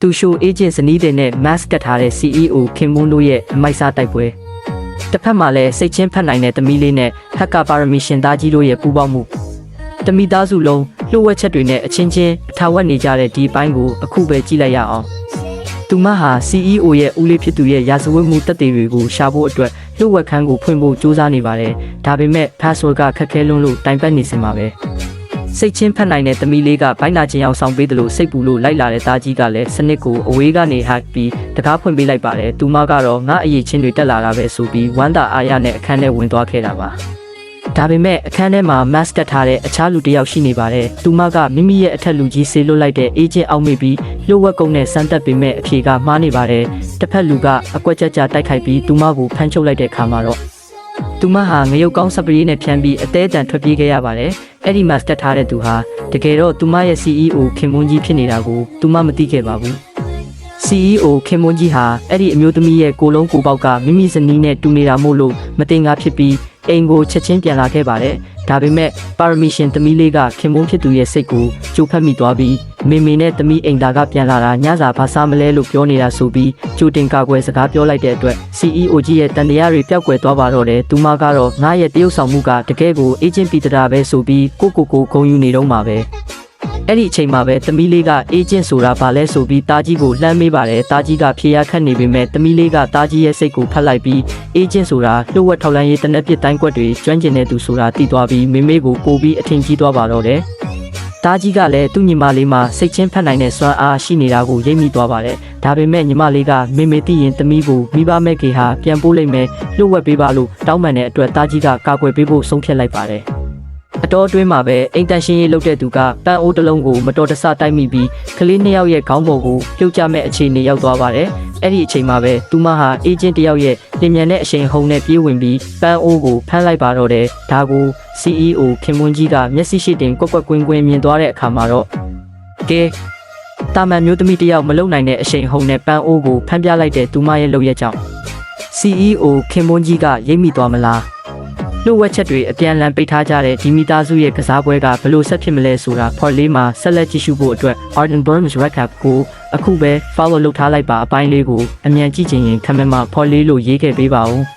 သူရှိုအေဂျင့်ဇနီးတွေနဲ့ mask တက်ထားတဲ့ CEO ခင်မွန်းတို့ရဲ့အမိုက်စားတိုက်ပွဲတစ်ဖက်မှာလည်းစိတ်ချင်းဖက်နိုင်တဲ့သမီးလေးနဲ့ဟက်ကပါရမီရှင်သားကြီးတို့ရဲ့ပူးပေါင်းမှုတမိသားစုလုံးလှုပ်ဝက်ချက်တွေနဲ့အချင်းချင်းအထာဝက်နေကြတဲ့ဒီအပိုင်းကိုအခုပဲကြည့်လိုက်ရအောင်သူမဟာ CEO ရဲ့ဦးလေးဖြစ်သူရဲ့ရာဇဝတ်မှုတက်သေးတွေကိုရှာဖို့အတွက်လှုပ်ဝက်ခန်းကိုဖွင့်ဖို့စူးစမ်းနေပါတယ်ဒါပေမဲ့ password ကခက်ခဲလွန်းလို့တိုင်ပတ်နေစင်ပါပဲစိတ်ချင်းဖက်နိုင်တဲ့သမီးလေးကဘိုင်းနာချင်းအောင်ဆောင်ပေးတယ်လို့စိတ်ပူလို့လိုက်လာတဲ့သားကြီးကလည်းစနစ်ကိုအဝေးကနေ hack ပြီးတကားဖွင့်ပေးလိုက်ပါတယ်သူမကတော့ငါအရေးချင်းတွေတက်လာတာပဲဆိုပြီးဝမ်းသာအားရနဲ့အခန်းထဲဝင်သွားခဲ့တာပါဒါပေမဲ့အခန်းထဲမှာ mask တက်ထားတဲ့အခြားလူတစ်ယောက်ရှိနေပါတယ်သူမကမိမိရဲ့အထက်လူကြီးဆေးလွတ်လိုက်တဲ့ agent အောက်မေ့ပြီးလှုပ်ဝက်ကုန်းနဲ့စမ်းတက်ပေမဲ့အဖြေကမှားနေပါတယ်တစ်ဖက်လူကအကွက်ကြကြတိုက်ခိုက်ပြီးသူမကိုဖမ်းချုပ်လိုက်တဲ့အခါမှာတော့သူမဟာငရုတ်ကောင်းစပရီးနဲ့ဖြန်းပြီးအသေးအတန်ထွက်ပြေးခဲ့ရပါတယ်အဲ့ဒီ mask တက်ထားတဲ့သူဟာတကယ်တော့သူမရဲ့ CEO ခင်မွန်းကြီးဖြစ်နေတာကိုသူမမသိခဲ့ပါဘူး CEO ခင်မွန်းကြီးဟာအဲ့ဒီအမျိုးသမီးရဲ့ကိုလုံးကိုပေါက်ကမိမိဇနီးနဲ့တူနေတာမို့လို့မတင်ကားဖြစ်ပြီးအိမ်ကိုချက်ချင်းပြန်လာခဲ့ပါတယ်ဒါပေမဲ့ပါရမီရှင်သမီးလေးကခင်မွန်းဖြစ်သူရဲ့စိတ်ကိုကြိုဖက်မိသွားပြီးမေမေနဲ့သမီးအိမ်သားကပြန်လာတာညစာဘာစားမလဲလို့ပြောနေတာဆိုပြီးကြိုတင်ကာကွယ်စကားပြောလိုက်တဲ့အတွက် CEO ကြီးရဲ့တန်တရားတွေပျောက်ကွယ်သွားပါတော့တယ်သူမကတော့ငါရဲ့တရုပ်ဆောင်မှုကတကယ်ကို agent ပီတာပဲဆိုပြီးကိုဂုံယူနေတော့မှာပဲအဲ့ဒီအချိန်မှာပဲသမီးလေးက agent ဆိုတာဘာလဲဆိုပြီးတာကြီးကိုလှမ်းမေးပါတယ်တာကြီးကဖြေရခက်နေပေမဲ့သမီးလေးကတာကြီးရဲ့စိတ်ကိုဖတ်လိုက်ပြီး agent ဆိုတာလှုပ်ဝက်ထောက်လန်းရေးတနက်ပြစ်တိုင်းကွက်တွေကျွမ်းကျင်တဲ့သူဆိုတာသိသွားပြီးမေမေကိုပို့ပြီးအထင်ကြီးသွားပါတော့တယ်တာကြီးကလည်းသူ့ညီမလေးမှာစိတ်ချင်းဖက်နိုင်တဲ့စွမ်းအားရှိနေတာကိုရိပ်မိသွားပါတယ်ဒါပေမဲ့ညီမလေးကမေမေသိရင်သမီးကိုမိဘမဲ့ကေဟာပြန်ပို့လိုက်မယ်လှုပ်ဝက်ပေးပါလို့တောင်းပန်တဲ့အတွက်တာကြီးကကာကွယ်ပေးဖို့ဆုံးဖြတ်လိုက်ပါတယ်အတော်အတွင်းမှာပဲအိမ်တန်ရှင်းရေးလုပ်တဲ့သူကပန်းအိုးတစ်လုံးကိုမတော်တဆတိုက်မိပြီးကလေးနှစ်ယောက်ရဲ့ခေါင်းပေါ်ကိုပြုတ်ကျမဲ့အခြေအနေရောက်သွားပါတယ်။အဲ့ဒီအချိန်မှာပဲသူမဟာအေဂျင့်တယောက်ရဲ့လင်မြန်တဲ့အရှိန်ဟုန်နဲ့ပြေးဝင်ပြီးပန်းအိုးကိုဖမ်းလိုက်ပါတော့တယ်။ဒါကို CEO ခင်မွန်းကြီးကမျက်စိရှိတင်ကွက်ကွင်းမြင်သွားတဲ့အခါမှာတော့ကဲတာမန်မျိုးသမီးတယောက်မလုံနိုင်တဲ့အရှိန်ဟုန်နဲ့ပန်းအိုးကိုဖမ်းပြလိုက်တဲ့သူမရဲ့လုပ်ရက်ကြောင့် CEO ခင်မွန်းကြီးကရိပ်မိသွားမလားလှုပ်ဝက်ချက်တွေအပြန်အလှန်ပိတ်ထားကြတဲ့ဒီမိသားစုရဲ့ကစားပွဲကဘယ်လိုဆက်ဖြစ်မလဲဆိုတာဖော်လေးမှာဆက်လက်ကြည့်ရှုဖို့အတွက် Arden Burns Recap ကိုအခုပဲ follow လုပ်ထားလိုက်ပါအပိုင်းလေးကိုအမြန်ကြည့်ချင်ရင် comment မှာဖော်လေးလို့ရေးခဲ့ပေးပါဦး